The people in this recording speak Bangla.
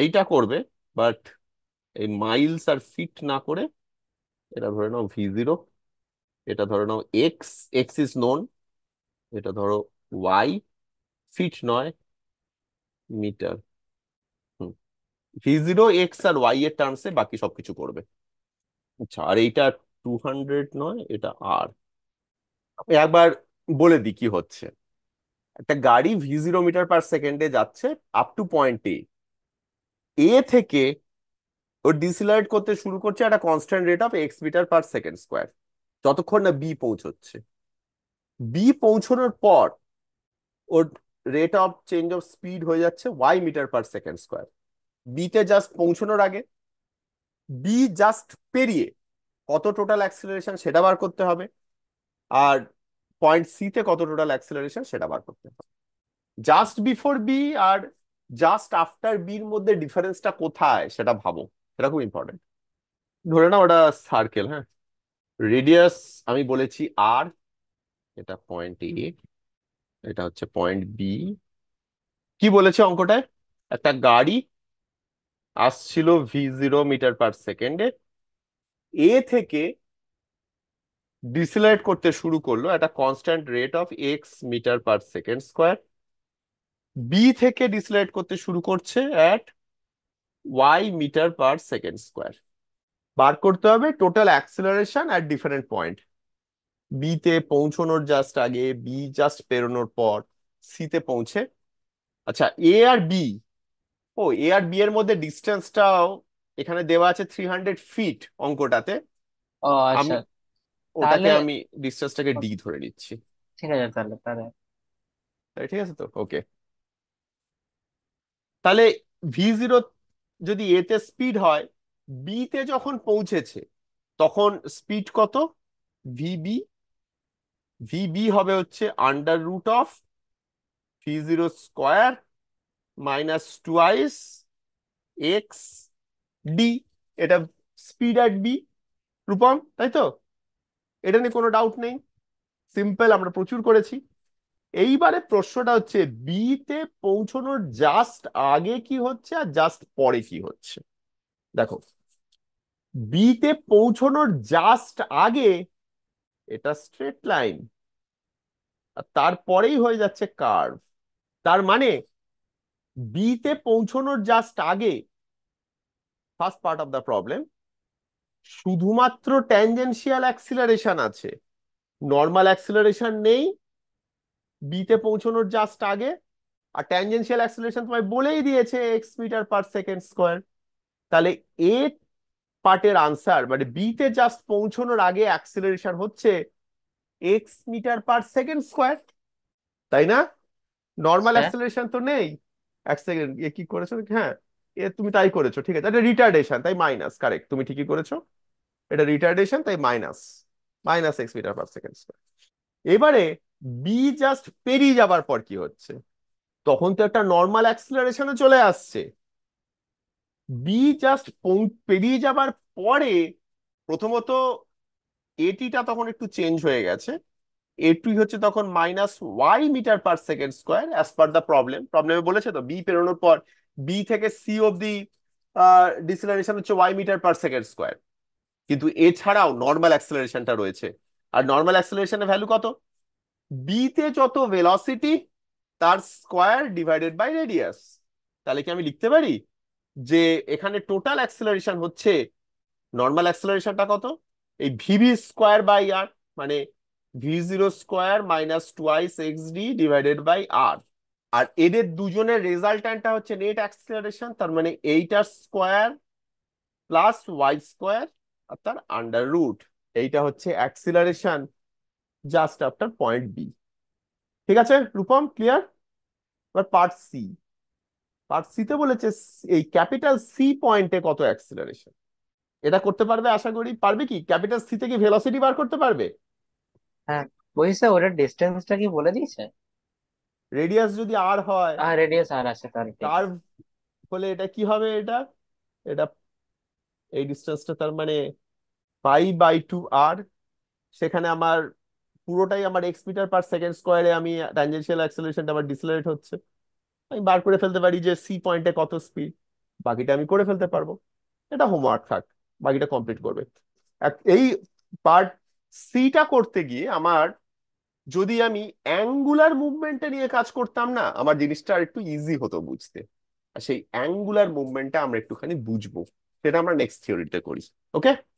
এইটা করবে, বাট এই মাইলস আর ফিট না করে এটা ধরে নাও V0, এটা ধরে নাও এক্স, এক্স ইজ নোন, এটা ধরো ওয়াই, ফিট নয়, মিটার। হুম, V0 এক্স আর ওয়াই এর টার্মসে বাকি সবকিছু করবে। আচ্ছা, আর এইটা 200 নয়, এটা আর। আমি একবার বলে দিই কি হচ্ছে। একটা গাড়ি V0 মিটার পার সেকেন্ডে যাচ্ছে আপ টু পয়েন্ট এ থেকে ও ডিসিলারেট করতে শুরু করছে একটা constant rate of X metre per second square, যতক্ষণ না বি পৌঁছচ্ছে। বি পৌঁছানোর পর ওর rate of change of speed হয়ে যাচ্ছে Y metre per second square. বিতে জাস্ট পৌঁছানোর আগে, বি জাস্ট পেরিয়ে কত টোটাল অ্যাক্সিলারেশন সেটা বার করতে হবে, আর পয়েন্ট সি তে কত টোটাল অ্যাক্সিলারেশন সেটা বার করতে হবে। জাস্ট বিফোর বি আর জাস্ট আফটার বির মধ্যে ডিফারেন্সটা কোথায় সেটা ভাবো, সেটা খুব ইম্পর্টেন্ট। ধরে নাও ওটা সার্কেল, হ্যাঁ, রেডিয়াস আমি বলেছি আর, এটা পয়েন্ট এ, এটা হচ্ছে পয়েন্ট বি। কি বলেছে অঙ্কটায়? একটা গাড়ি আসছিল V0 মিটার পার সেকেন্ডে, এ থেকে ডিসিলারেট করতে শুরু করলো একটা constant rate of X metre per second square, B থেকে ডিসিলারেট করতে শুরু করছে at Y metre per second square. বার করতে হবে total acceleration at different point, B তে পৌঁছানোর জাস্ট আগে, বি জাস্ট পেরোনোর পর, সি তে পৌঁছে। আচ্ছা, এ আর বি, ও এ আর বি এর মধ্যে ডিস্টেন্সটাও এখানে দেওয়া আছে 300 ফিট অঙ্কটাতে। ও আমি আচ্ছা। ওটাকে তাহলে আমি ডিস্টেন্সটাকে ডি ধরে নিচ্ছি। ঠিক আছে, তাহলে তাহলে তাই ঠিক আছে তো, ওকে। তাহলে V0 যদি এ তে স্পিড হয়, বি তে যখন পৌঁছেছে তখন স্পিড কত? ভিবি, ভিবি হবে হচ্ছে √of V0 square minus twice x D. এটা স্পিড অ্যাট বি, রূপম, তাই তো? এটা নিয়ে কোনো ডাউট নেই, সিম্পল, আমরা প্রচুর করেছি। এইবারে প্রশ্নটা হচ্ছে বি তে পৌঁছানোর জাস্ট আগে কি হচ্ছে আর জাস্ট পরে কি হচ্ছে। দেখো, বি তে পৌঁছানোর জাস্ট আগে এটা স্ট্রেট লাইন, আর তারপরেই হয়ে যাচ্ছে কার্ভ। তার মানে বি তে পৌঁছানোর জাস্ট আগে, first part of the problem, শুধুমাত্র ট্যানজেনশিয়াল অ্যাক্সিলারেশন আছে, নর্মাল অ্যাক্সিলারেশন নেই বি তে পৌঁছানোর জাস্ট আগে। আর ট্যানজেনশিয়াল অ্যাক্সিলারেশন তোমায় বলেই দিয়েছে X metre per second square. তাহলে এ পার্টের আনসার মানে বি তে জাস্ট পৌঁছানোর আগে অ্যাক্সিলারেশন হচ্ছে X metre per second square, তাই না? নর্মাল আচ্ছা। অ্যাক্সিলারেশন তো নেই। এক সেকেন্ড, এ কি করেছো? হ্যাঁ, এ তুমি তাই করেছো, ঠিক আছে, এটা রিটার্ডেশন তাই মাইনাস, কারেক্ট, তুমি ঠিকই করেছো। এটা রিটার্ডেশন তাই minus, minus X metre per second square. এবারে বি জাস্ট পেরিয়ে যাবার পর কি হচ্ছে? তখন তো একটা নর্মাল অ্যাক্সিলারেশনে চলে আসছে। বি জাস্ট পেরিয়ে যাবার পরে প্রথমত এটিটা তখন একটু চেঞ্জ হয়ে গেছে। এটুই হচ্ছে তখন -Y metre per second square as per the problem. প্রবলেমে বলেছে তো বি পেরোনোর পর বি থেকে সি অব্দি ডিসিলারেশন হচ্ছে Y metre per second square. কিন্তু এছাড়াও নর্মাল অ্যাক্সিলারেশনটা রয়েছে। আর নর্মাল অ্যাক্সিলারেশনের ভ্যালু কত? বি তে যত ভেলোসিটি তার স্কোয়ার ডিভাইডেড বাই রেডিয়াস। তাহলে কি আমি লিখতে পারি যে এখানে টোটাল অ্যাক্সিলারেশন হচ্ছে, নর্মাল অ্যাক্সিলারেশনটা কত, এই V0 স্কোয়ার বাই আর, মানে V0 square minus twice x d divided by R. আর এদের দুজনের রেজাল্ট্যান্টটা হচ্ছে নেট অ্যাক্সিলারেশন, তার মানে এইটার স্কোয়ার প্লাস Y স্কোয়ার আর তার আন্ডার রুট। এইটা হচ্ছে acceleration just after point B. ঠিক আছে রূপম, ক্লিয়ার? এবার পার্ট সি। পার্ট সি তে বলেছে এই ক্যাপিটাল সি পয়েন্টে কত অ্যাক্সিলারেশন। এটা করতে পারবে আশা করি, পারবে কি? ক্যাপিটাল সি থেকে ভেলোসিটি বার করতে পারবে? হ্যাঁ, বলছে ওটার ডিস্টেন্সটা কি বলে দিয়েছে? রেডিয়াস যদি আর হয়, রেডিয়াস আর আছে, তাহলে ঠিক কার্ভ আছে। হলে এটা কি হবে? এটা এটা এই ডিস্টেন্সটা তার মানে π/2r। সেখানে আমার পুরোটাই আমার X মিটার পার সেকেন্ড স্কোয়ারে আমি ট্যানজেনশিয়াল অ্যাক্সিলারেশনটা আমার ডিসেলারেট হচ্ছে। আমি বার করে ফেলতে পারি যে সি পয়েন্টে কত স্পিড। বাকিটা আমি করে ফেলতে পারবো। এটা হোমওয়ার্ক থাক, বাকিটা কমপ্লিট করবে। এই পার্ট সিটা করতে গিয়ে আমার, যদি আমি অ্যাঙ্গুলার মুভমেন্টটা নিয়ে কাজ করতাম না, আমার জিনিসটা আর একটু ইজি হতো বুঝতে। আর সেই অ্যাঙ্গুলার মুভমেন্টটা আমরা একটুখানি বুঝবো, সেটা আমরা নেক্সট থিওরিতে করি। ওকে।